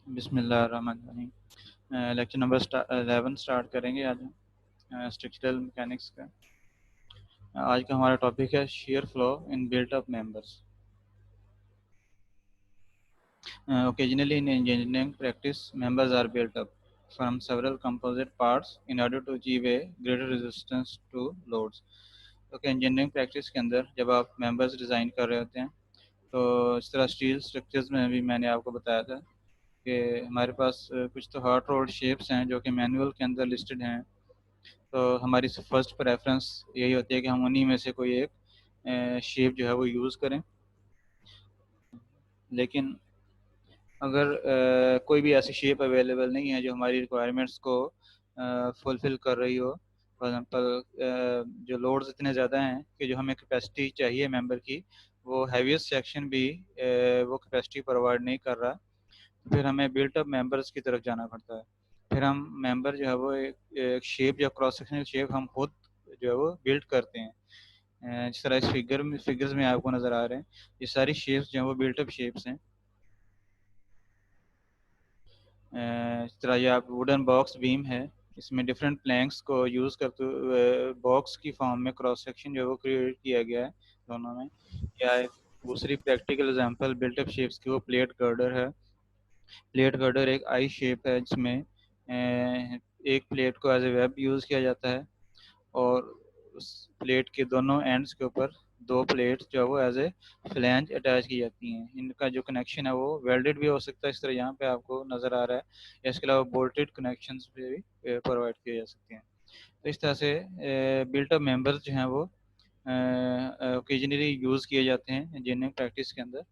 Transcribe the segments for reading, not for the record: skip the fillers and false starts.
बिस्मिल्लाहिर्रहमानिर्रहीम। Lecture number 11 start करेंगे आज हम स्ट्रक्चरल मैकेनिक्स का। आज का हमारा टॉपिक है shear flow in built up members. Occasionally in engineering practice, members are built up from several composite parts in order to achieve a greater resistance to loads. तो engineering practice के अंदर जब आप मेंबर्स डिज़ाइन कर रहे होते हैं तो इस तरह स्टील स्ट्रक्चर्स में भी मैंने आपको बताया था कि हमारे पास कुछ तो हॉट रोड शेप्स हैं जो कि मैनुअल के अंदर लिस्टेड हैं। तो हमारी फर्स्ट प्रेफरेंस यही होती है कि हम उन्हीं में से कोई एक शेप जो है वो यूज़ करें। लेकिन अगर कोई भी ऐसी शेप अवेलेबल नहीं है जो हमारी रिक्वायरमेंट्स को फुलफ़िल कर रही हो, फॉर एग्जांपल जो लोड्स इतने ज़्यादा हैं कि जो हमें कैपेसिटी चाहिए मेंबर की, वो हैवीएस्ट सेक्शन भी वो कैपेसिटी प्रोवाइड नहीं कर रहा, तो फिर हमें बिल्ट अप मेंबर्स की तरफ जाना पड़ता है। फिर हम मेंबर जो है वो एक शेप या क्रॉस सेक्शनल शेप हम खुद जो है वो बिल्ड करते हैं। जिस तरह इस फिगर्स में आपको नज़र आ रहे हैं, ये सारी शेप्स जो हैं वो बिल्ट अप शेप्स हैं। इस तरह ये आप वुडन बॉक्स बीम है, इसमें डिफरेंट प्लैंक्स को यूज़ करते हुए बॉक्स की फॉर्म में क्रॉस सेक्शन जो है वो क्रिएट किया गया है दोनों में। या एक दूसरी practical example built up shapes की वो प्लेट गर्डर है। प्लेट गर्डर एक आई शेप है जिसमें एक प्लेट को एज ए वेब यूज़ किया जाता है और उस प्लेट के दोनों एंड्स के ऊपर दो प्लेट जो है वो एज ए फ्लैंज अटैच की जाती हैं। इनका जो कनेक्शन है वो वेल्डेड भी हो सकता है, इस तरह यहाँ पे आपको नज़र आ रहा है, या इसके अलावा बोल्टेड कनेक्शंस भी प्रोवाइड किए जा सकते हैं। तो इस तरह से बिल्ट अप मेंबर्स जो हैं वो ओकेजनली यूज़ किए जाते हैं इंजीनियरिंग प्रैक्टिस के अंदर।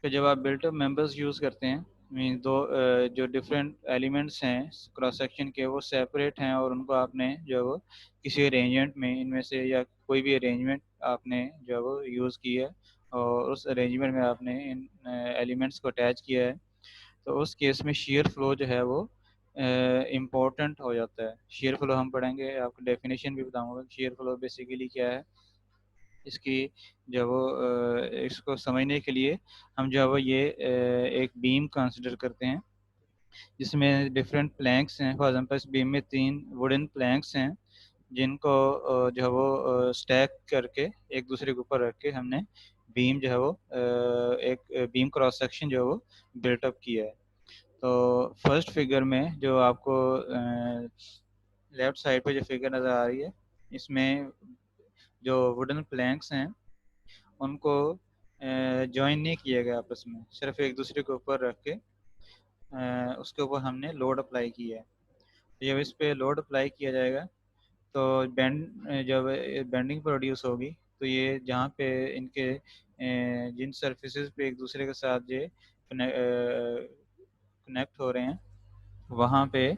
तो जब आप बिल्ट अप मेंबर्स यूज़ करते हैं, मीन दो जो डिफरेंट एलिमेंट्स हैं क्रॉस सेक्शन के वो सेपरेट हैं और उनको आपने जो है वो किसी अरेंजमेंट में इनमें से या कोई भी अरेंजमेंट आपने जो है वो यूज़ की है और उस अरेंजमेंट में आपने इन एलिमेंट्स को अटैच किया है, तो उस केस में shear फ्लो जो है वो इम्पोर्टेंट हो जाता है। shear फ्लो हम पढ़ेंगे, आपको डेफिनेशन भी बताऊंगा shear फ्लो बेसिकली क्या है। इसकी जो वो इसको समझने के लिए हम जो है वो ये एक बीम कंसिडर करते हैं जिसमें डिफरेंट प्लैंक्स हैं। फॉर एग्जांपल इस बीम में 3 वुडन प्लैंक्स हैं जिनको जो है वो स्टैक करके एक दूसरे के ऊपर रख के हमने बीम जो है वो एक बीम क्रॉस सेक्शन जो है वो बिल्टअप किया है। तो फर्स्ट फिगर में जो आपको लेफ्ट साइड पे जो फिगर नज़र आ रही है, इसमें जो वुडन प्लैंक्स हैं उनको जॉइन नहीं किया गया आपस में, सिर्फ एक दूसरे के ऊपर रख के उसके ऊपर हमने लोड अप्लाई किया है। तो जब इस पे लोड अप्लाई किया जाएगा तो जब बेंडिंग प्रोड्यूस होगी तो ये जहाँ पे इनके जिन सर्फेसेस पे एक दूसरे के साथ ये कनेक्ट हो रहे हैं वहाँ पे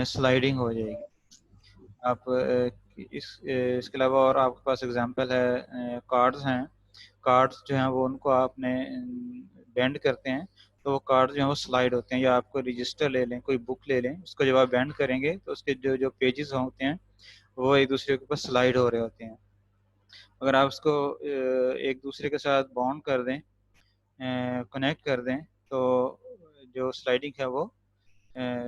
स्लाइडिंग हो जाएगी। आप इसके अलावा और आपके पास एग्जांपल है, कार्ड्स हैं। कार्ड्स जो हैं वो उनको आपने बेंड करते हैं तो वो कार्ड्स जो हैं वो स्लाइड होते हैं। या आपको रजिस्टर ले लें, कोई बुक ले लें, उसको जब आप बेंड करेंगे तो उसके जो जो पेजेस होते हैं वो एक दूसरे के ऊपर स्लाइड हो रहे होते हैं। अगर आप उसको एक दूसरे के साथ बॉन्ड कर दें, कनेक्ट कर दें, तो जो स्लाइडिंग है वो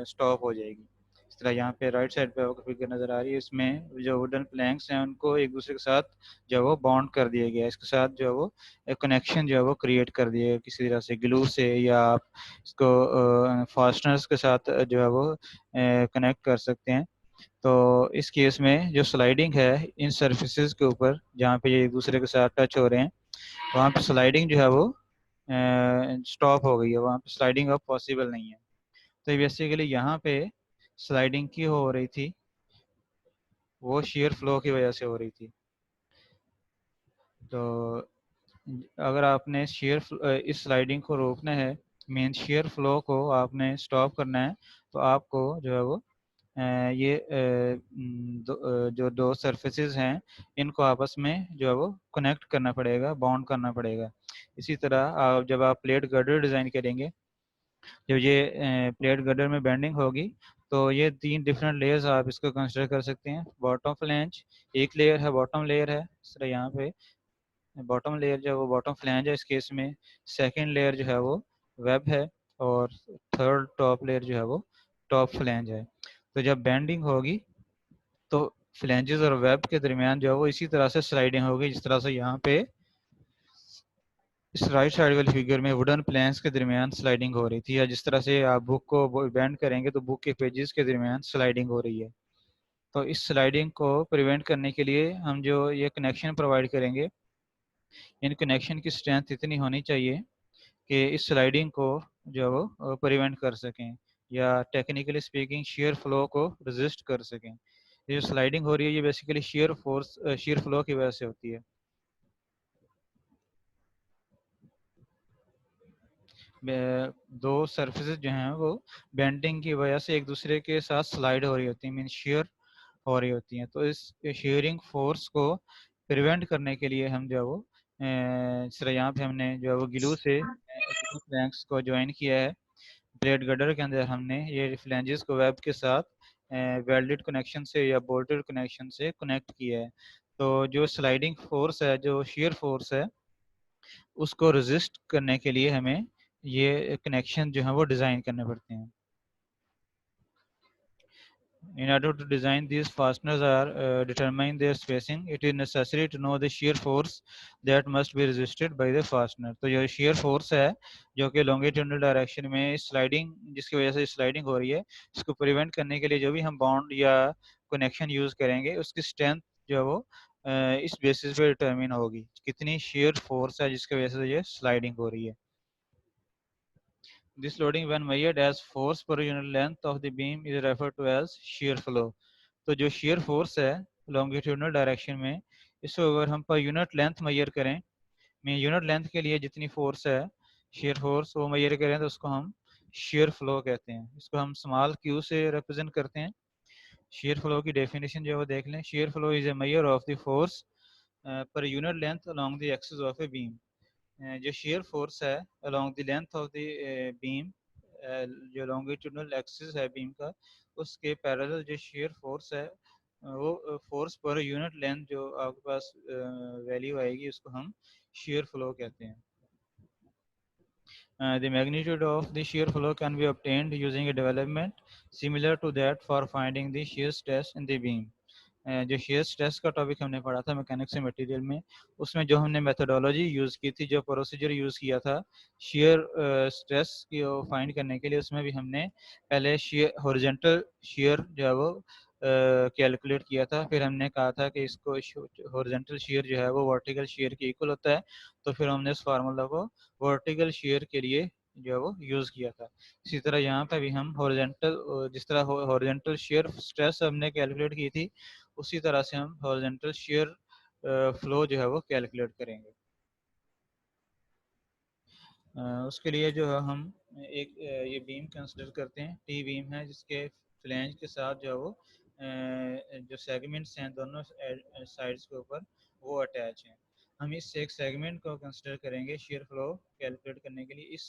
स्टॉप हो जाएगी। इस तरह यहाँ पे राइट साइड पे आपको फिगर नज़र आ रही है, इसमें जो वुडन प्लैंक्स हैं उनको एक दूसरे के साथ जो है वो बॉन्ड कर दिया गया है। इसके साथ जो है वो एक कनेक्शन जो है वो क्रिएट कर दिया गया किसी तरह से ग्लू से, या आप इसको फास्टनर्स के साथ जो है वो कनेक्ट कर सकते हैं। तो इस केस में जो स्लाइडिंग है इन सर्फेसेस के ऊपर जहाँ पे ये एक दूसरे के साथ टच हो रहे हैं, वहाँ पे स्लाइडिंग जो है वो स्टॉप हो गई है, वहाँ पे स्लाइडिंग अब पॉसिबल नहीं है। तो बेसिकली यहाँ पे स्लाइडिंग की हो रही थी वो shear फ्लो की वजह से हो रही थी। तो अगर आपने इस स्लाइडिंग को रोकना है, मेन shear फ्लो को आपने स्टॉप करना है, तो आपको जो है वो ये जो दो सरफेसेस हैं इनको आपस में जो है वो कनेक्ट करना पड़ेगा, बॉन्ड करना पड़ेगा। इसी तरह जब आप प्लेट गर्डर डिज़ाइन करेंगे, जब ये प्लेट गर्डर में बेंडिंग होगी तो ये 3 डिफरेंट लेयर्स आप इसको कंसिडर कर सकते हैं। बॉटम फ्लैंज एक लेयर है, बॉटम लेयर है, इस तरह यहाँ पे बॉटम लेयर जो है वो बॉटम फ्लैंज है इस केस में, सेकंड लेयर जो है वो वेब है, और थर्ड टॉप लेयर जो है वो टॉप फ्लैंज है। तो जब बेंडिंग होगी तो फ्लैंजेस और वेब के दरमियान जो है वो इसी तरह से स्लाइडिंग होगी, जिस तरह से यहाँ पे इस राइट साइड वाले फिगर में वुडन प्लैंक्स के दरमियान स्लाइडिंग हो रही थी, या जिस तरह से आप बुक को बेंड करेंगे तो बुक के पेजेस के दरमियान स्लाइडिंग हो रही है। तो इस स्लाइडिंग को प्रिवेंट करने के लिए हम जो ये कनेक्शन प्रोवाइड करेंगे, इन कनेक्शन की स्ट्रेंथ इतनी होनी चाहिए कि इस स्लाइडिंग को जो वो प्रिवेंट कर सकें, या टेक्निकली स्पीकिंग शेयर फ्लो को रेजिस्ट कर सकें। ये जो स्लाइडिंग हो रही है ये basically shear force, share flow की वजह से होती है। दो सरफेसेस जो हैं वो बेंडिंग की वजह से एक दूसरे के साथ स्लाइड हो रही होती हैं, मीन शेयर हो रही होती हैं। तो इस शेयरिंग फोर्स को प्रिवेंट करने के लिए हम जो है वो इस तरह यहाँ पे हमने जो है वो ग्लू से ग्लू प्लैंक्स को ज्वाइन किया है। ब्लेड गडर के अंदर हमने ये फ्लैंजेस को वेब के साथ वेल्डेड कनेक्शन से या बोल्टेड कनेक्शन से कनेक्ट किया है। तो जो स्लाइडिंग फोर्स है, जो शेयर फोर्स है, उसको रेजिस्ट करने के लिए हमें ये कनेक्शन जो है वो डिज़ाइन करने पड़ते हैं। In order to design these fasteners or determine their spacing, it is necessary to know the shear force that must be resisted by the fastener. तो जो shear force है जो कि longitudinal direction में स्लाइडिंग, जिसकी वजह से स्लाइडिंग हो रही है, इसको प्रिवेंट करने के लिए जो भी हम बॉन्ड या कनेक्शन यूज करेंगे उसकी स्ट्रेंथ जो है वो इस बेसिस पे डिटरमिन होगी, कितनी shear force है जिसकी वजह से ये स्लाइडिंग हो रही है। This loading when measured as force per unit length of the beam is referred to as shear flow. तो जो shear force है longitudinal direction में, इसको अगर हम पर यूनिट लेंथ मेजर करें, में यूनिट लेंथ के लिए जितनी फोर्स है shear force वो मेजर करें तो उसको हम shear flow कहते हैं। इसको हम स्मॉल q से रिप्रेजेंट करते हैं। shear flow की डेफिनेशन जो है वो देख लें। shear flow is a measure of the force per unit length along the axis of a beam. जो shear force है along the length of the beam, जो longitudinal axis है बीम का, उसके पैरेलल जो shear force है वो force per unit length जो आपके पास वैल्यू आएगी उसको हम shear flow कहते हैं। The magnitude of the shear flow can be obtained using a development similar to that for finding the shear stress in the beam. जो शेयर स्ट्रेस का topic हमने पढ़ा था मैकेनिक्स एंड मटेरियल में, उसमें जो हमने मेथोडोलॉजी यूज़ की थी, जो प्रोसीजर यूज़ किया था शेयर स्ट्रेस की फाइंड करने के लिए, उसमें भी हमने पहले शेयर हॉरिजॉन्टल शेयर जो है वो कैलकुलेट किया था। फिर हमने कहा था कि इसको हॉरिजॉन्टल शेयर जो है वो वर्टिकल शेयर के इक्वल होता है, तो फिर हमने उस फार्मूला को वर्टिकल शेयर के लिए जो है वो यूज़ किया था। इसी तरह यहाँ पे भी हम हॉरिजॉन्टल, जिस तरह हॉरिजॉन्टल शेयर स्ट्रेस हमने कैलकुलेट की थी, उसी तरह से हम हॉरिजॉन्टल शेयर फ्लो जो है वो कैलकुलेट करेंगे। उसके लिए जो है हम एक ये बीम कंसिडर करते हैं, टी बीम है जिसके फ्लैंज के साथ जो है वो जो सेगमेंट्स हैं दोनों साइड्स के ऊपर वो अटैच हैं। हम इस एक सेगमेंट को कंसिडर करेंगे शेयर फ्लो कैलकुलेट करने के लिए। इस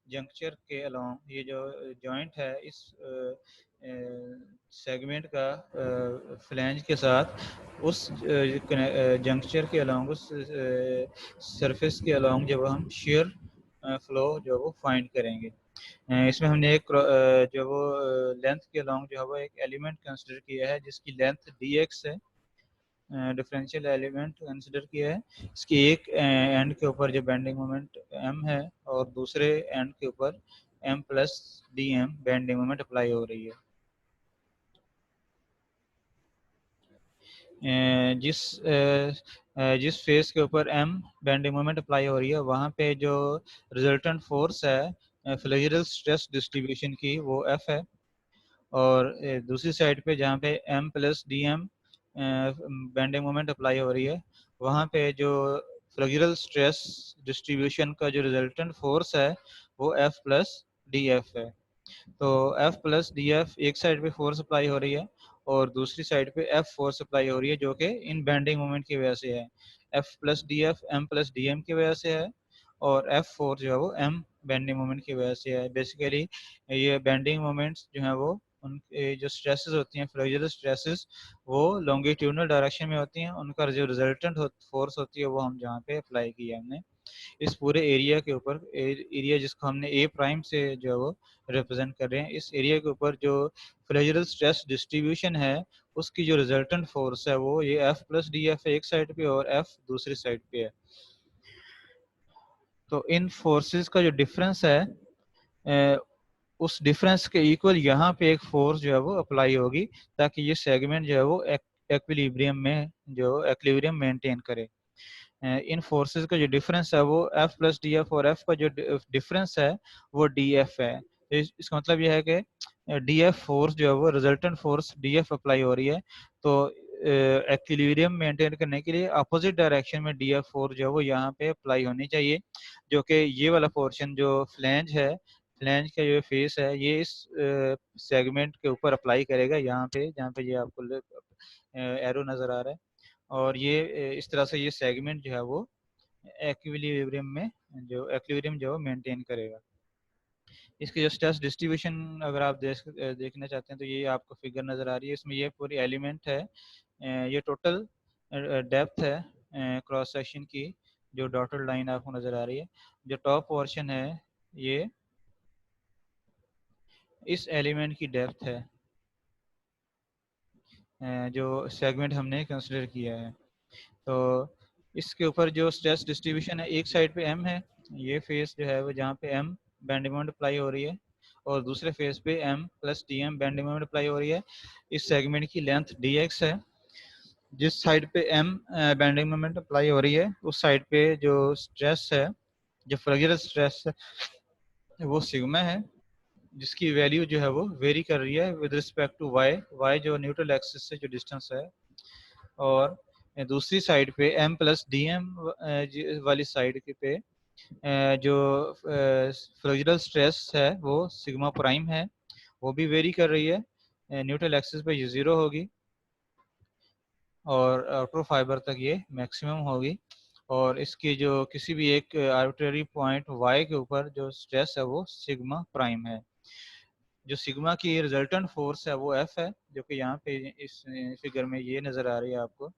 जंक्चर के अलोंग ये जो जॉइंट है इस सेगमेंट का फ्लैंज के साथ उस जंक्चर के अलोंग, उस सरफेस के अलोंग जब हम शेयर फ्लो जो वो फाइंड करेंगे। इसमें हमने एक जो वो लेंथ के अलोंग जो है वो एक एलिमेंट कंसिडर किया है जिसकी लेंथ dx है, डिफरेंशियल एलिमेंट कंसिडर किया है। इसकी एक एंड के ऊपर जो बेंडिंग मोमेंट m है और दूसरे एंड के ऊपर m plus dm bending moment apply हो रही है। जिस फेस के ऊपर m बेंडिंग मोमेंट अप्लाई हो रही है वहाँ पे जो रिजल्टेंट फोर्स है फ्लेक्सुरल स्ट्रेस डिस्ट्रीब्यूशन की वो F है, और दूसरी साइड पे जहाँ पे m plus D M bending moment apply हो रही है वहाँ पे जो फ्लेक्सुरल स्ट्रेस डिस्ट्रीब्यूशन का जो रिजल्टेंट फोर्स है वो F प्लस डी एफ है। तो F प्लस डी एफ एक साइड पे फोर्स अप्लाई हो रही है और दूसरी साइड पे F फोर्स अप्लाई हो रही है जो कि इन बेंडिंग मोमेंट की वजह से है। F plus D F M plus D M की वजह से है और F फोर्स जो है वो M बेंडिंग मोमेंट की वजह से है। बेसिकली ये बेंडिंग मोमेंट्स जो है वो उनके जो स्ट्रेसेस होती हैं, फ्लेक्सुरल स्ट्रेसेस, वो लॉन्गिट्यूडनल डायरेक्शन में होती हैं। उनका जो रिजल्टेंट फोर्स होती है वो हम जहाँ पे अप्लाई किया हमने इस पूरे एरिया के ऊपर, एरिया जिसको हमने ए प्राइम से जो है वो रिप्रेजेंट कर रहे हैं, इस एरिया के ऊपर जो फ्लेक्सुरल स्ट्रेस डिस्ट्रीब्यूशन है उसकी जो रिजल्टेंट फोर्स है वो ये एफ प्लस डी एफ एक साइड पे और एफ दूसरी साइड पे है। तो इन फोर्सेस का जो डिफरेंस है उस डिफरेंस के इक्वल यहाँ पे एक फोर्स जो है वो अप्लाई होगी ताकि ये सेगमेंट जो है वो एक्विलिब्रियम में जो एक्विलिब्रियम मेंटेन करे। इन फोर्सेस का जो डिफरेंस है वो एफ प्लस डी एफ और एफ का जो डिफरेंस है वो डी एफ है। तो इसका मतलब यह है कि डी एफ फोर्स जो है वो resultant force D F apply हो रही है, तो एक्विलिब्रियम मेंटेन करने के लिए अपोजिट डायरेक्शन में डी एफ फोर्स जो है वो यहाँ पे अप्लाई होनी चाहिए, जो कि ये वाला पोर्शन जो फ्लैंज है, फ्लैंज का जो फेस है ये इस सेगमेंट के ऊपर अप्लाई करेगा, यहाँ पे जहाँ पे ये आपको एरो नज़र आ रहा है। और ये इस तरह से ये सेगमेंट जो है वो एक्विलिब्रियम में जो एक्विलिब्रियम जो मेंटेन करेगा। इसकी जो स्ट्रेस डिस्ट्रीब्यूशन अगर आप देखना चाहते हैं तो ये आपको फिगर नज़र आ रही है, इसमें ये पूरी एलिमेंट है, ये टोटल डेप्थ है क्रॉस सेक्शन की, जो डॉटेड लाइन आपको नज़र आ रही है। जो टॉप पोर्शन है ये इस एलिमेंट की डेप्थ है जो सेगमेंट हमने कंसिडर किया है। तो इसके ऊपर जो स्ट्रेस डिस्ट्रीब्यूशन है, एक साइड पे एम है, ये फेस जो है वो जहाँ पे एम बैंड मोमेंट अप्लाई हो रही है, और दूसरे फेस पे M plus D M bend moment apply हो रही है। इस सेगमेंट की लेंथ डी एक्स है। जिस साइड पे एम बैंडिंग मोमेंट अप्लाई हो रही है उस साइड पे जो स्ट्रेस है, जो फ्लेक्सुरल स्ट्रेस है वो सिग्मा है, जिसकी वैल्यू जो है वो वेरी कर रही है with respect to Y, Y जो न्यूट्रल एक्सिस से जो डिस्टेंस है। और दूसरी साइड पे एम प्लस डी एम वाली साइड के पे जो फ्लेक्सुरल स्ट्रेस है वो सिग्मा प्राइम है, वो भी वेरी कर रही है, न्यूट्रल एक्सिस पे ये ज़ीरो होगी और आउटर फाइबर तक ये मैक्सिमम होगी। और इसकी जो किसी भी एक आर्बिट्ररी पॉइंट वाई के ऊपर जो स्ट्रेस है वो सिग्मा प्राइम है। जो सिग्मा की रिजल्टेंट फोर्स है वो एफ है, जो कि यहाँ पे इस फिगर में ये नज़र आ रही है आपको।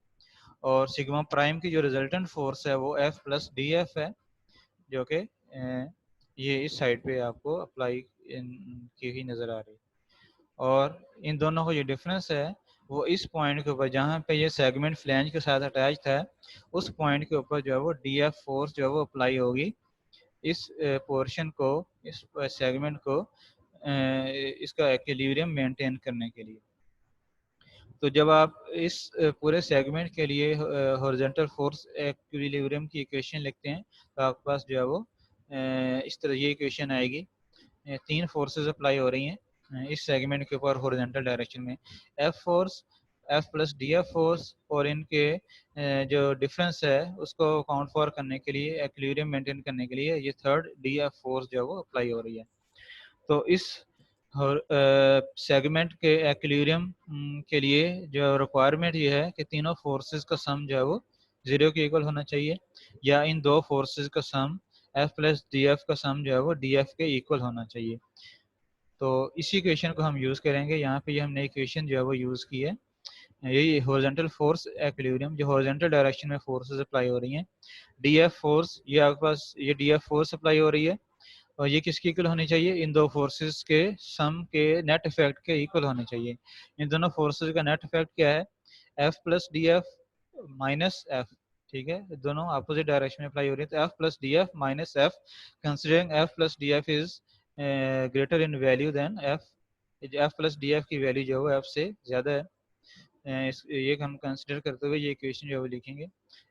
और सिग्मा प्राइम की जो रिजल्टेंट फोर्स है वो एफ प्लस डी एफ है, जो कि ये इस साइड पे आपको अप्लाई की ही नज़र आ रही है। और इन दोनों का जो डिफरेंस है वो इस पॉइंट के ऊपर जहाँ पे ये सेगमेंट फ्लैंज के साथ अटैच था, उस पॉइंट के ऊपर जो है वो डी एफ फोर्स जो है वो अप्लाई होगी इस पोर्शन को, इस सेगमेंट को इसका एक्विलिब्रियम मेंटेन करने के लिए। तो जब आप इस पूरे सेगमेंट के लिए हॉरिजॉन्टल फोर्स एक्विलिब्रियम की इक्वेशन लिखते हैं तो आपके पास जो है वो इस तरह ये इक्वेशन आएगी। तीन फोर्सेस अप्लाई हो रही हैं इस सेगमेंट के ऊपर हॉरिजॉन्टल डायरेक्शन में, F force, F plus D F force, और इनके जो डिफरेंस है उसको अकाउंट फॉर करने के लिए, एक्विलिब्रियम मेंटेन करने के लिए ये थर्ड डी एफ फोर्स जो है वो अप्लाई हो रही है। तो इस सेगमेंट के एक्विलिब्रियम के लिए जो रिक्वायरमेंट ये है कि तीनों फोर्सेस का सम जो है वो जीरो के इक्वल होना चाहिए, या इन दो फोर्सेस का सम एफ प्लस डी एफ का सम जो है वो डी एफ के इक्वल होना चाहिए। तो इसी इक्वेशन को हम यूज़ करेंगे। यहाँ पे ये हमने इक्वेशन जो है वो यूज़ की है, यही हॉरिजॉन्टल फोर्स एक्विलिब्रियम, जो हॉरिजॉन्टल डायरेक्शन में फोर्सेस अप्लाई हो रही हैं, डी एफ फोर्स, ये आपके पास ये डी एफ फोर्स अप्लाई हो रही है, और ये किसकी इक्वल होनी चाहिए, इन दो फोर्सेस के सम के नेट इफेक्ट के इक्वल होने चाहिए। इन दोनों फोर्सेस का नेट इफेक्ट क्या है, F plus D F minus F, ठीक है, दोनों अपोजिट डायरेक्शन में अप्लाई हो रही है, तो F plus D F minus F, considering F plus D F is greater in value than F, F plus D F की वैल्यू जो है एफ से ज़्यादा है, ये हम कंसिडर करते हुए ये इक्वेशन जो है वो लिखेंगे।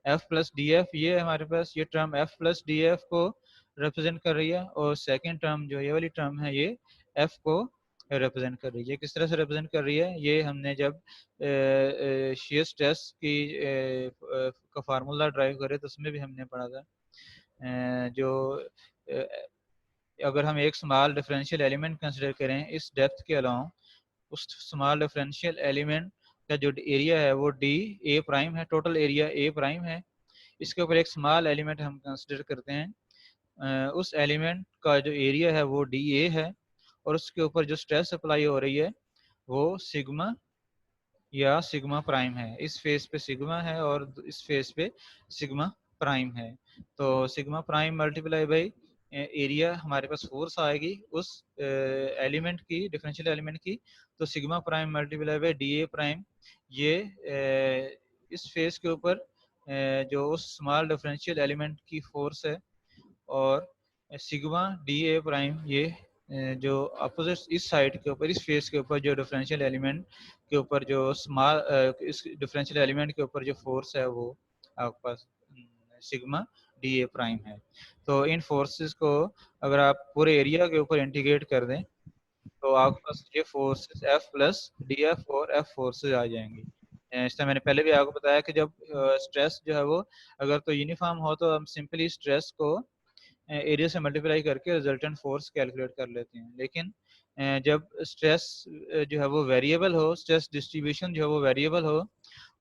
एफ प्लस डी एफ, ये हमारे पास ये term F plus D F को रिप्रेजेंट कर रही है, और सेकंड टर्म जो ये वाली टर्म है ये एफ को रिप्रेजेंट कर रही है। किस तरह से रिप्रेजेंट कर रही है, ये हमने जब शेयर स्ट्रेस की का फार्मूला ड्राइव करे तो उसमें भी हमने पढ़ा था। जो अगर हम एक स्मॉल डिफरेंशियल एलिमेंट कंसिडर करें इस डेप्थ के अलावा, उस स्मॉल डिफरेंशियल एलिमेंट का जो एरिया है वो डी ए प्राइम है, टोटल एरिया ए प्राइम है। इसके ऊपर एक स्मॉल एलिमेंट हम कंसिडर करते हैं, उस एलिमेंट का जो एरिया है वो डी ए है, और उसके ऊपर जो स्ट्रेस अप्लाई हो रही है वो सिग्मा या सिग्मा प्राइम है। इस फेस पे सिग्मा है और इस फेस पे सिग्मा प्राइम है। तो sigma prime multiply by area हमारे पास फोर्स आएगी उस एलिमेंट की, डिफरेंशियल एलिमेंट की। तो sigma prime multiply by D A prime, ये इस फेस के ऊपर जो उस स्मॉल डिफरेंशियल एलिमेंट की फोर्स है, और सिग्मा डी ए प्राइम ये जो अपोजिट इस साइड के ऊपर, इस फेस के ऊपर जो डिफरेंशियल एलिमेंट के ऊपर जो स्मॉल इस डिफरेंशियल एलिमेंट के ऊपर जो फोर्स है वो आपके पास सिग्मा डी ए प्राइम है। तो इन फोर्सेस को अगर आप पूरे एरिया के ऊपर इंटीग्रेट कर दें तो आपके पास ये forces F plus D F और एफ फोर्सेस आ जाएंगी। इससे मैंने पहले भी आपको बताया कि जब स्ट्रेस जो है वो अगर तो यूनिफॉर्म हो तो हम सिंपली स्ट्रेस को एरिया से मल्टीप्लाई करके रिजल्टेंट फोर्स कैलकुलेट कर लेते हैं। लेकिन जब स्ट्रेस जो है वो वेरिएबल हो, स्ट्रेस डिस्ट्रीब्यूशन जो है वो वेरिएबल हो,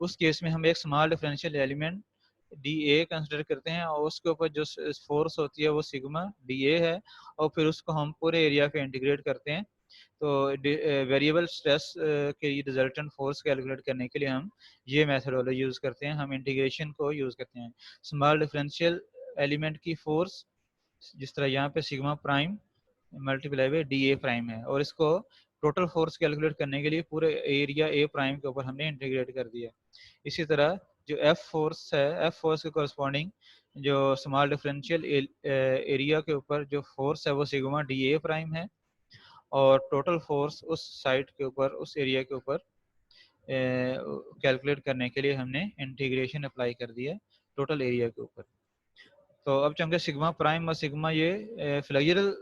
उस केस में हम एक small differential element D A consider करते हैं और उसके ऊपर जो फोर्स होती है वो सिग्मा डी ए है, और फिर उसको हम पूरे एरिया पे इंटीग्रेट करते हैं। तो वेरिएबल स्ट्रेस के रिजल्टेंट फोर्स कैलकुलेट करने के लिए हम ये मेथडोलॉजी यूज़ करते हैं, हम इंटीग्रेशन को यूज़ करते हैं। स्मॉल डिफरेंशियल एलिमेंट की फोर्स जिस तरह यहाँ पे sigma prime multiply by D A prime है, और इसको टोटल फोर्स कैलकुलेट करने के लिए पूरे एरिया ए प्राइम के ऊपर हमने इंटीग्रेट कर दिया। इसी तरह जो एफ फोर्स है, एफ फोर्स के कोरस्पॉन्डिंग जो स्मॉल डिफरेंशियल एरिया के ऊपर जो फोर्स है वो सिग्मा डी ए प्राइम है, और टोटल फोर्स उस साइड के ऊपर, उस एरिया के ऊपर कैलकुलेट करने के लिए हमने इंटीग्रेशन अप्लाई कर दिया टोटल एरिया के ऊपर। तो अब चूंकि सिग्मा प्राइम और सिग्मा ये फ्लेक्सुरल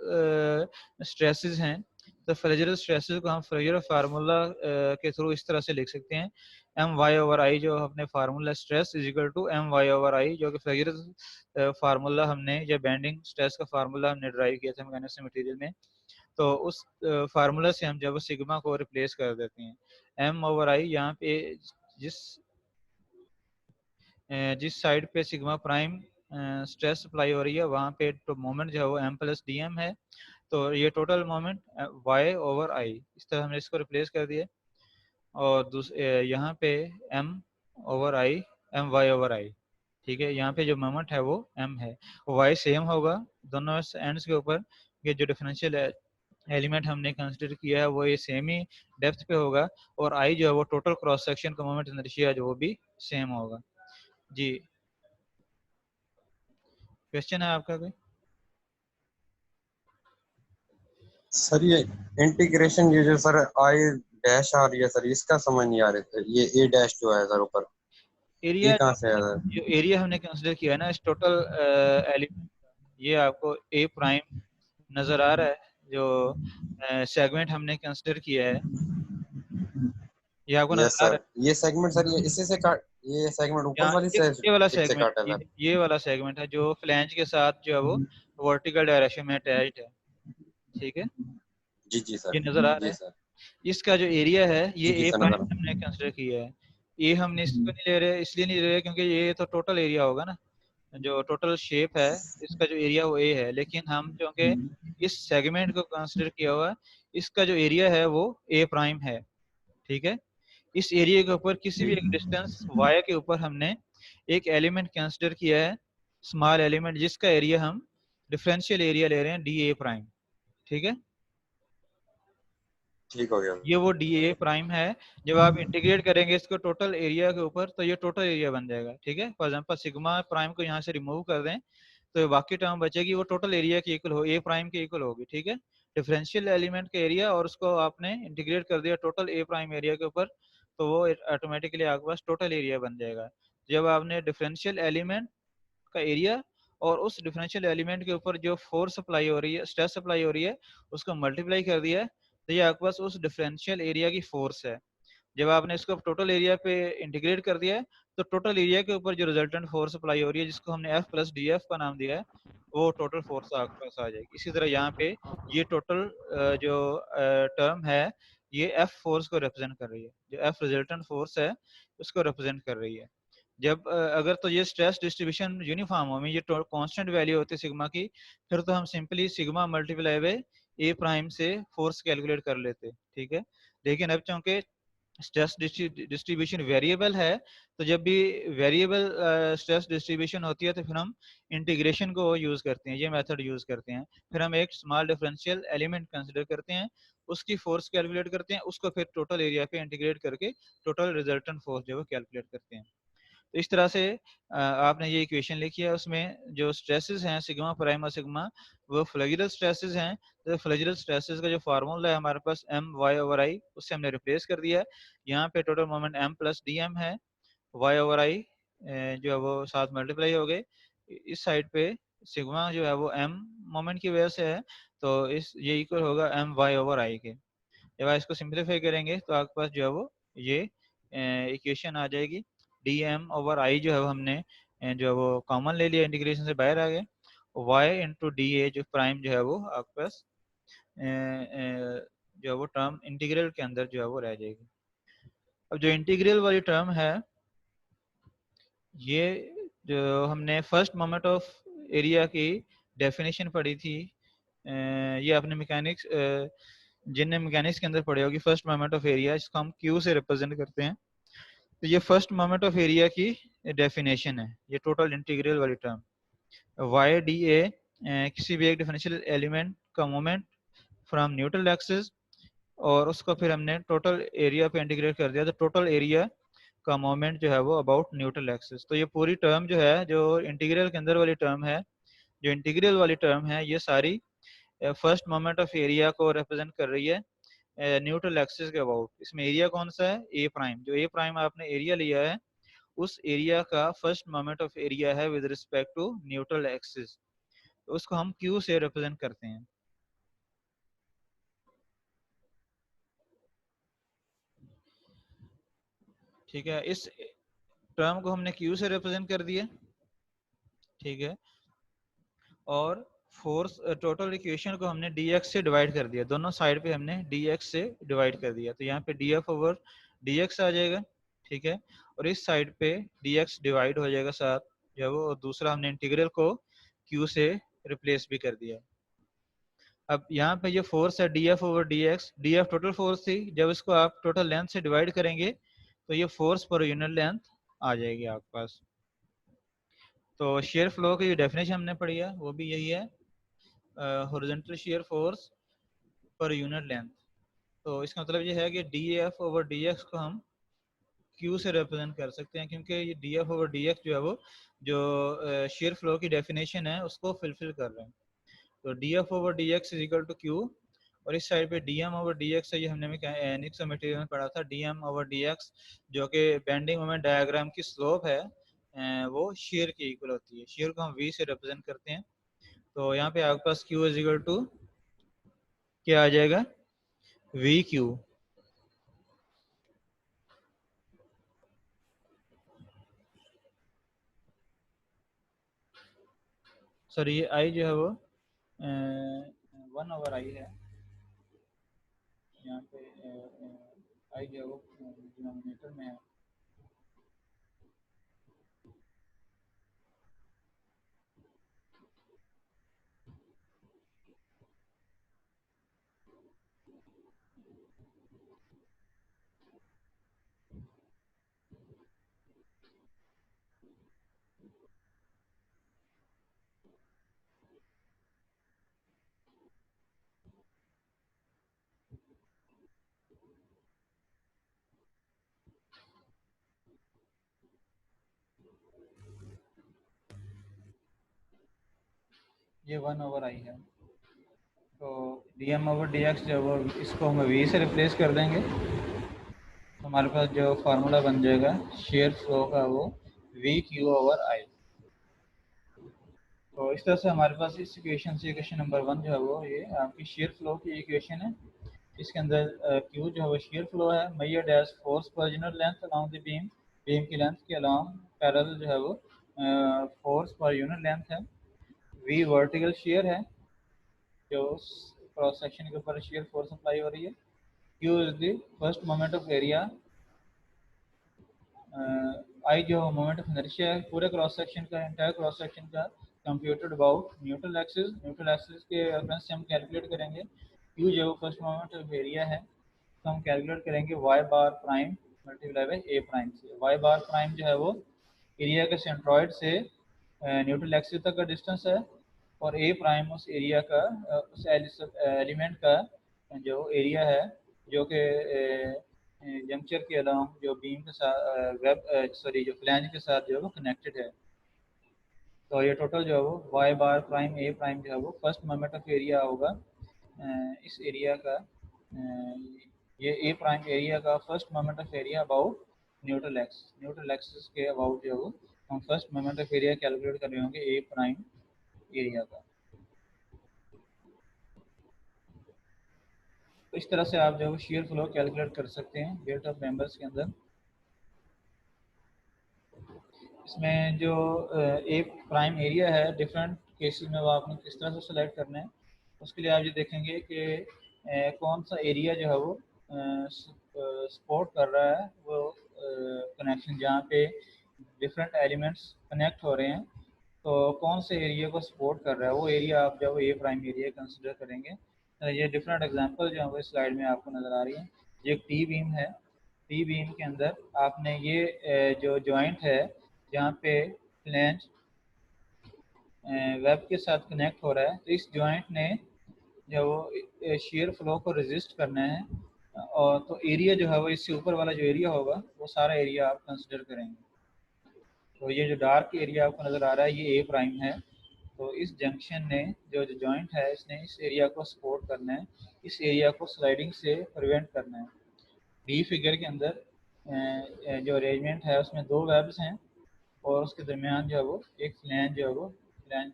स्ट्रेसेस हैं, तो फ्लेक्सुरल स्ट्रेसेस को हम फ्लेक्सुरल फार्मूला के थ्रू इस तरह से लिख सकते हैं, एम वाई ओवर आई जो अपने formula stress is equal to M Y over I, जो कि फ्लेक्सुरल फार्मूला हमने या बेंडिंग स्ट्रेस का फार्मूला हमने ड्राइव किया था मैकेनिक्स मटेरियल में। तो उस फार्मूला से हम जब सिग्मा को रिप्लेस कर देते हैं, एम ओवर आई यहाँ पे जिस जिस साइड पे सिग्मा प्राइम स्ट्रेस अप्लाई हो रही है वहाँ पे तो मोमेंट जो है वो एम प्लस डी एम है। तो ये total moment Y over I, इस तरह हमने इसको रिप्लेस कर दिया, और यहाँ पे M over I, M Y over I, ठीक है। यहाँ पे जो मोमेंट है वो एम है, वाई सेम होगा दोनों एंड्स के ऊपर। ये जो डिफरेंशियल एलिमेंट हमने कंसिडर किया है वो ये सेम ही डेप्थ पे होगा, और आई जो है वो टोटल क्रॉस सेक्शन का मोमेंट इनर्शिया जो वो भी सेम होगा। जी, क्वेश्चन है आपका कोई? सर ये इंटीग्रेशन ये जो सर आई डैश आ रही है सर, इसका समझ नहीं आ रहे थे। ये ए डैश जो है सर ऊपर, ये एरिया कहाँ से है सर? जो एरिया हमने कंसिडर किया है ना इस टोटल एलिमेंट, ये आपको ए प्राइम नजर आ रहा है, जो सेगमेंट हमने कंसिडर किया है, ये आपको यस नजर आ रहा सर, है। ये सेगमेंट सर ये इसी से काट, ये सेगमेंट ऊपर यहाँ वाली ये वाला टिप से सेगमेंट, काटा है सर। ये वाला सेगमेंट है जो फ्लैंज के साथ जो है वो वर्टिकल डायरेक्शन में अटैच्ड है, ठीक है। जी जी ये सर, नजर आ रहा जी है। सर, इसका जो एरिया है ये जी जी ए सर प्राइम नजर। हमने कंसिडर किया है। ये हमने इसको नहीं ले रहे, इसलिए नहीं ले रहे क्योंकि ये तो टोटल एरिया होगा ना, जो टोटल शेप है इसका जो एरिया वो ए है, लेकिन हम क्योंकि इस सेगमेंट को कंसिडर किया हुआ है, इसका जो एरिया है वो ए प्राइम है, ठीक है। इस एरिया के ऊपर किसी भी एक डिस्टेंस वाई के ऊपर हमने एक एलिमेंट कंसिडर किया है, स्मॉल एलिमेंट, जिसका एरिया हम डिफरेंशियल एरिया ले रहे हैं डी ए प्राइम, ठीक है। ठीक हो गया। ये वो डी ए प्राइम है। जब आप इंटीग्रेट करेंगे इसको टोटल एरिया के ऊपर तो ये टोटल एरिया बन जाएगा, ठीक है। फॉर एग्जाम्पल सिग्मा प्राइम को यहाँ से रिमूव कर दें तो बाकी टर्म बचेगी, वो टोटल एरिया के इक्वल हो, ए प्राइम के इक्वल होगी, ठीक है। डिफरेंशियल एलिमेंट का एरिया और उसको आपने इंटीग्रेट कर दिया टोटल ए प्राइम एरिया के ऊपर, तो वो ऑटोमेटिकली आपके पास टोटल एरिया बन जाएगा। जब आपने डिफरेंशियल एलिमेंट का एरिया और उस डिफरेंशियल एलिमेंट के ऊपर जो फोर्स अप्लाई हो रही है, स्ट्रेस अप्लाई हो रही है, उसको मल्टीप्लाई कर दिया है, तो ये आपके पास उस डिफरेंशियल एरिया की फोर्स है। जब आपने इसको टोटल एरिया पे इंटीग्रेट कर दिया है तो टोटल एरिया के ऊपर जो रिजल्टेंट फोर्स अप्लाई हो रही है, जिसको हमने एफ प्लस डी एफ का नाम दिया है, वो टोटल फोर्स आपके पास आ जाएगी। इसी तरह यहाँ पे ये टोटल जो टर्म है ये एफ फोर्स को रिप्रेजेंट कर रही है, जो एफ रिजल्टेंट फोर्स है उसको रिप्रेजेंट कर रही है। जब अगर तो ये स्ट्रेस डिस्ट्रीब्यूशन यूनिफॉर्म हो, ये कांस्टेंट वैल्यू होती है सिग्मा की, फिर तो हम simply sigma multiply by A prime से फोर्स कैलकुलेट कर लेते, ठीक है। लेकिन अब चूंकि स्ट्रेस डिस्ट्रीब्यूशन वेरिएबल है, तो जब भी वेरिएबल स्ट्रेस डिस्ट्रीब्यूशन होती है तो फिर हम इंटीग्रेशन को यूज़ करते हैं, ये मेथड यूज़ करते हैं। फिर हम एक स्मॉल डिफरेंशियल एलिमेंट कंसिडर करते हैं, उसकी फोर्स कैलकुलेट करते हैं, उसको फिर टोटल एरिया पे इंटीग्रेट करके टोटल रिजल्टेंट फोर्स जो है कैलकुलेट करते हैं। तो इस तरह से आपने ये इक्वेशन लिखी है, उसमें जो स्ट्रेसेस हैं सिग्मा प्राइम और सिग्मा, वो फ्लैगुलर स्ट्रेसेस हैं। तो फ्लैगुलर स्ट्रेसेस का जो फार्मूला है हमारे पास एम वाई ओवर आई, उससे हमने रिप्लेस कर दिया है। यहाँ पे total moment M plus D M है, वाई ओवर आई जो है वो साथ मल्टीप्लाई हो गए। इस साइड पे सिग्मा जो है वो एम मोमेंट की वजह से है, तो इस ये इक्वल होगा एम वाई ओवर आई के। जब आप इसको सिंप्लीफाई करेंगे तो आपके पास जो है वो ये इक्वेशन आ जाएगी। डी एम ओवर आई जो है वो हमने जो है वो कॉमन ले लिया, इंटीग्रेशन से बाहर आ गए। वाई इंटू डी ए जो प्राइम जो है वो आपके पास जो है वो टर्म इंटीग्रल के अंदर जो है वो रह जाएगी। अब जो इंटीग्रल वाली टर्म है, ये जो हमने फर्स्ट मोमेंट ऑफ एरिया की डेफिनेशन पढ़ी थी, ये आपने मैकेनिक्स जिनने मैकेनिक्स के अंदर पढ़े होगी, फर्स्ट मोमेंट ऑफ एरिया इसको हम क्यू से रिप्रेजेंट करते हैं। तो ये फर्स्ट मोमेंट ऑफ एरिया की डेफिनेशन है, ये टोटल इंटीग्रल वाली टर्म। वाई डी ए किसी भी एक डिफरेंशियल एलिमेंट का मोमेंट फ्रॉम न्यूट्रल एक्सिस, और उसको फिर हमने टोटल एरिया पे इंटीग्रेट कर दिया, तो टोटल एरिया का मोमेंट जो है वो अबाउट न्यूट्रल एक्सिस। तो ये पूरी टर्म जो है, जो इंटीग्रल के अंदर वाली टर्म है, जो इंटीग्रल वाली टर्म है, ये सारी फर्स्ट मोमेंट ऑफ एरिया को रिप्रेजेंट कर रही है न्यूट्रल एक्सिस के अबाउट। इसमें एरिया कौन सा है, ए प्राइम। जो ए प्राइम आपने एरिया लिया है, उस एरिया का फर्स्ट मोमेंट ऑफ एरिया है with respect to neutral axis, तो उसको हम क्यू से रिप्रेजेंट करते हैं। ठीक है, इस टर्म को हमने क्यू से रिप्रेजेंट कर दिया। ठीक है, और फोर्स टोटल इक्वेशन को हमने dx से डिवाइड कर दिया, दोनों साइड पे हमने dx से डिवाइड कर दिया, तो यहाँ पे df ओवर dx आ जाएगा। ठीक है, और इस साइड पे dx डिवाइड हो जाएगा साथ जब वो, और दूसरा हमने इंटीग्रल को q से रिप्लेस भी कर दिया। अब यहाँ पे ये फोर्स है df over dx, df total force थी, जब इसको आप टोटल लेंथ से डिवाइड करेंगे तो ये फोर्स पर यूनिट लेंथ आ जाएगी आपके पास। तो शेयर फ्लो की जो डेफिनेशन हमने पढ़ी है वो भी यही है, horizontal shear force per unit length. तो इसका मतलब ये है कि D F over D x को हम क्यू से रिप्रेजेंट कर सकते हैं, क्योंकि ये D F over D X जो है वो जो शेयर फ्लो की डेफिनेशन है उसको फुलफिल कर रहे हैं। तो D F over D X is equal to Q, और इस साइड पे D M over D X है, ये हमने मैकेनिक्स ऑफ मटेरियल में पढ़ा था, D M over D X जो कि बेंडिंग मोमेंट डायग्राम की स्लोप है, वो शेयर की इक्वल होती है। शेयर को हम वी से रिप्रेजेंट करते हैं। तो यहाँ पे आपके पास क्यू इज इक्वल टू क्या आ जाएगा, वी क्यू। सर ये आई जो है वो 1/i है, यहाँ पे आई जो है वो डिनोमिनेटर में है। ये 1/i है, तो D M over D X जो है वो, इसको हम वी से रिप्लेस कर देंगे, तो हमारे पास जो फार्मूला बन जाएगा शेयर फ्लो का वो वी क्यू ओवर आई। तो इस तरह से हमारे पास इस इक्वेशन से इक्वेशन नंबर 1 जो है वो ये आपकी शेयर फ्लो की इक्वेशन है। इसके अंदर क्यू जो है वो शेयर फ्लो है, measured as force per unit length along the beam, beam की लेंथ के अलोंग पैरेलल जो है वो फोर्स पर यूनिट लेंथ है। वी वर्टिकल शेयर है, जो क्रॉस सेक्शन के ऊपर शेयर फोर्स अप्लाई हो रही है। Q is the first moment of area, I जो मोमेंट ऑफ इनर्शिया है पूरे क्रॉस सेक्शन का, एंटायर क्रॉस सेक्शन का, computed about neutral axis. Neutral axis के रेफरेंस से हम कैलकुलेट करेंगे। क्यू जो फर्स्ट मोमेंट ऑफ एरिया है, तो हम कैलकुलेट करेंगे Y bar prime multiply by A prime से। वाई बार प्राइम जो है वो एरिया के सेंट्रॉइड से न्यूट्रल एक्सिस तक का डिस्टेंस है, और ए प्राइम उस एरिया का उस एलिमेंट का जो एरिया है जो कि जंक्चर के अलावा जो बीम के साथ जो फ्लैंज के साथ जो है वो कनेक्टेड है। तो ये टोटल जो है वो वाई बार प्राइम ए प्राइम जो है वो फर्स्ट मोमेंट ऑफ एरिया होगा इस एरिया का, ये ए प्राइम एरिया का first moment of area about neutral axis के अबाउट जो है वो हम first moment of area calculate कर रहे होंगे ए प्राइम एरिया का। तो इस तरह से आप जो है शेयर फ्लो कैलकुलेट कर सकते हैं बिल्ट अप मेंबर्स के अंदर। इसमें जो ए प्राइम एरिया है डिफरेंट केसेस में वो आपने किस तरह से सेलेक्ट करना है, उसके लिए आप ये देखेंगे कि कौन सा एरिया जो है वो सपोर्ट कर रहा है वो कनेक्शन जहाँ पे डिफरेंट एलिमेंट्स कनेक्ट हो रहे हैं, तो कौन से एरिया को सपोर्ट कर रहा है वो एरिया आप जो ए प्राइम एरिया कंसिडर करेंगे। ये डिफरेंट एग्जांपल जो है वो स्लाइड में आपको नज़र आ रही है। ये एक टी बीम है, टी बीम के अंदर आपने ये जो जॉइंट है जहाँ पे फ्लैंज वेब के साथ कनेक्ट हो रहा है, तो इस जॉइंट ने जो वो शेयर फ्लो को रेजिस्ट करना है, और तो एरिया जो है वो इससे ऊपर वाला जो एरिया होगा वो सारा एरिया आप कंसिडर करेंगे। तो ये जो डार्क एरिया आपको नज़र आ रहा है ये ए प्राइम है, तो इस जंक्शन ने जो जॉइंट है इसने इस एरिया को सपोर्ट करना है, इस एरिया को स्लाइडिंग से प्रिवेंट करना है। डी फिगर के अंदर जो अरेंजमेंट है उसमें दो वेब्स हैं और उसके दरमियान जो है वो एक फ्लैंज जो है वो फ्लैंज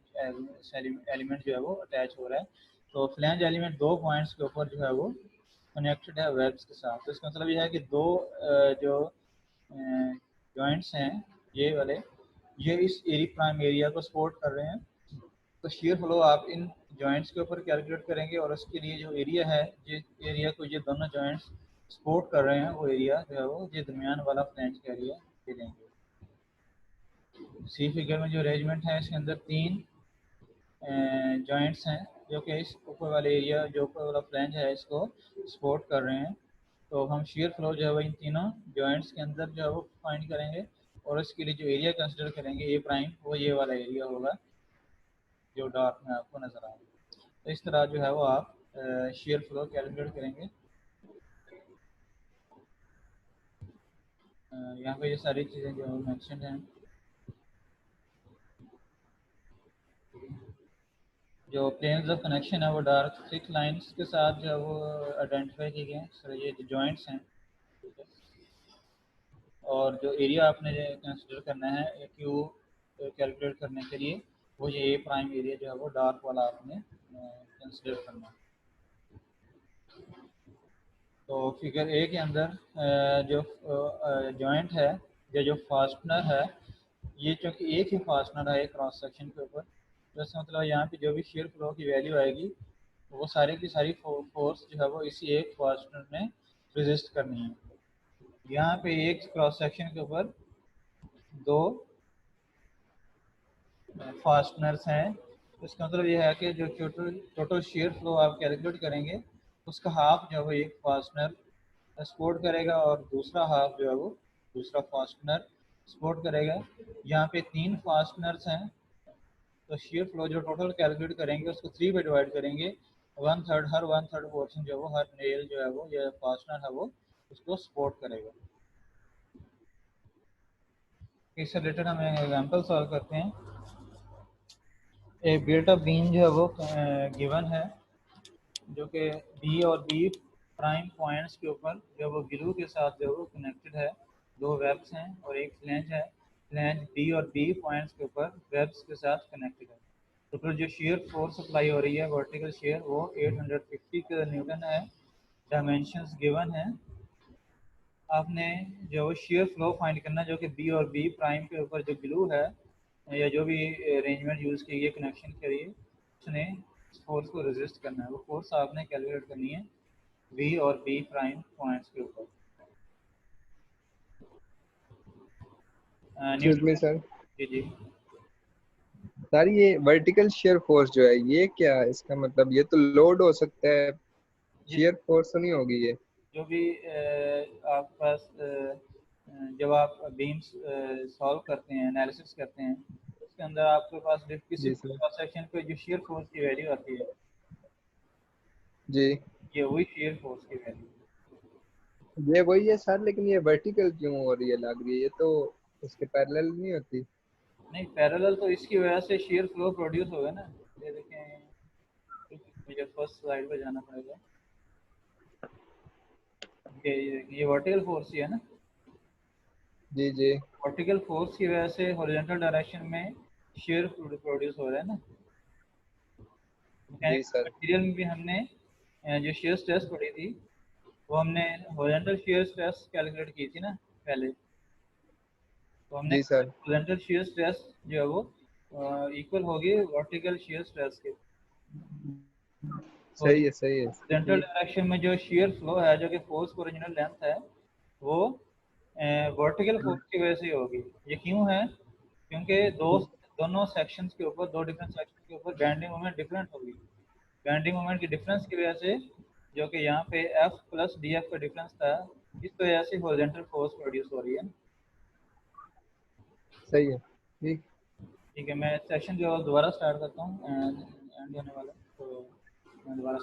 एलिमेंट जो है वो अटैच हो रहा है। तो फ्लैंज एलिमेंट दो पॉइंट्स के ऊपर जो है वो कनेक्टेड है वेब्स के साथ। तो इसका मतलब ये है कि दो जो जॉइंट्स हैं ये वाले, ये इस एरी प्राइम एरिया को सपोर्ट कर रहे हैं। तो शेयर फ्लो आप इन जॉइंट्स के ऊपर कैलकुलेट करेंगे और उसके लिए जो एरिया है जिस एरिया को ये दोनों जॉइंट्स सपोर्ट कर रहे हैं वो एरिया जो है वो ये दरमियान वाला फ्लैंज का एरिया दे देंगे। सी फिगर में जो अरेंजमेंट है इसके अंदर तीन जॉइंट्स हैं जो कि इस ऊपर वाले एरिया जो ऊपर वाला फ्लैंज है इसको सपोर्ट कर रहे हैं। तो हम शेयर फ्लो जो है वो इन तीनों जॉइंट्स के अंदर जो है वो फाइंड करेंगे और इसके लिए जो एरिया कंसिडर करेंगे ए प्राइम वो ये वाला एरिया होगा जो डार्क में आपको नज़र आ रहा है। तो इस तरह जो है वो आप शेयर फ्लो कैलकुलेट करेंगे। यहाँ पे ये सारी चीज़ें जो मेंशन हैं, जो प्लेन्स ऑफ कनेक्शन है वो डार्क थिक लाइंस के साथ जो है वो आइडेंटिफाई किए गए हैं। सर ये जो जॉइंट्स हैं, और जो एरिया आपने कंसिडर करना है क्यू कैलकुलेट करने के लिए वो ये ए प्राइम एरिया जो है वो डार्क वाला आपने कंसिडर करना है। तो फिगर ए के अंदर जो जॉइंट है या जो फास्टनर है, ये चूँकि एक ही फास्टनर है एक क्रॉस सेक्शन के ऊपर, तो इसका मतलब यहाँ पे जो भी शेयर फ्लो की वैल्यू आएगी वो सारी की सारी फोर्स जो है वो इसी एक फास्टनर में रेजिस्ट करनी है। यहाँ पे एक क्रॉस सेक्शन के ऊपर दो फास्टनर्स हैं, तो इसका मतलब ये है कि जो टोटल शेयर फ्लो आप कैलकुलेट करेंगे उसका हाफ जो है वो एक फास्टनर सपोर्ट करेगा और दूसरा हाफ जो है वो दूसरा फास्टनर सपोर्ट करेगा। यहाँ पे तीन फास्टनर्स हैं, तो शेयर फ्लो जो टोटल कैलकुलेट करेंगे उसको 3 पे डिवाइड करेंगे, 1/3 हर 1/3 पोर्शन जो है वो हर नेल जो है वो या फास्टनर है वो उसको सपोर्ट करेगा। इससे रिलेटेड हम एग्जाम्पल सॉल्व करते हैं। एक बिल्ट अप बीम जो है वो गिवन है जो कि बी और बी प्राइम पॉइंट्स के ऊपर जो वो ग्लू के साथ जो वो कनेक्टेड है। दो वेब्स हैं और एक फ्लैंज है, फ्लैंज बी और बी पॉइंट्स के ऊपर वेब्स के साथ कनेक्टेड है। तो फिर जो शेयर फोर्स अप्लाई हो रही है वर्टिकल शेयर वो 850 न्यूटन है। डायमेंशंस गिवन है। आपने जो शेयर फ्लो फाइंड करना जो कि बी और बी प्राइम के ऊपर जो ग्लू है या जो भी अरेंजमेंट यूज़ की है कनेक्शन के लिए उसने फोर्स को रेजिस्ट करना है। वो फोर्स आपने कैलकुलेट करनी है बी और बी प्राइम पॉइंट्स के ऊपर। Excuse me sir. जी जी सर ये वर्टिकल शेयर फोर्स जो है ये क्या है? इसका मतलब ये तो लोड हो सकता है, जी शेयर फोर्स तो नहीं होगी ये? जो भी आपके पास जब आप बीम्स सॉल्व करते हैं, एनालिसिस करते हैं, उसके अंदर आपके पास किसी जी सर। क्रॉस सेक्शन पे जो शेयर फोर्स की वैल्यू आती है, जी, ये वही शेयर फोर्स की वैल्यू। ये वही है सर, लेकिन ये वर्टिकल क्यों हो रही है लग रही है, ये तो उसके पैरेलल नहीं होती। नहीं, पैरेलल तो इसकी वजह से शेयर फ्लो प्रोड्यूस होगा ना। ये देखें, मुझे फर्स्ट स्लाइड पे जाना पड़ेगा। ये वर्टिकल फोर्स ही है ना। जी जी। वर्टिकल फोर्स की वजह से हॉरिजॉन्टल डायरेक्शन में शेयर प्रोड्यूस हो रहा है ना। जी मैकेनिकल सर। मटेरियल में भी हमने जो शेयर स्ट्रेस पढ़ी थी, वो हमने हॉरिजॉन्टल शेयर स्ट्रेस कैलकुलेट की थी ना पहले। तो हमने जी सर। हॉरिजॉन्टल शेयर स्ट्रेस जो है वो इक्वल होगी वर्टिकल शेयर स्ट्रेस के। सही है सही है। हॉरिजॉन्टल डायरेक्शन में जो शेयर फ्लो है, जो कि फोर्स पर ओरिजिनल लेंथ है, वो वर्टिकल फोर्स की वजह से ही होगी। ये क्यों है? क्योंकि दोनों सेक्शंस के ऊपर, दो डिफरेंट सेक्शंस के ऊपर बेंडिंग मोमेंट डिफरेंट होगी। बेंडिंग मोमेंट की डिफरेंस की वजह से, जो कि यहाँ पे F प्लस डी एफ का डिफरेंस था, इस वजह से हॉरिजॉन्टल फोर्स प्रोड्यूस हो रही है। सही है। ठीक। ठीक है, मैं सेशन जो है दोबारा स्टार्ट करता हूँ, एंड होने वाला है, तो मैं दोबारा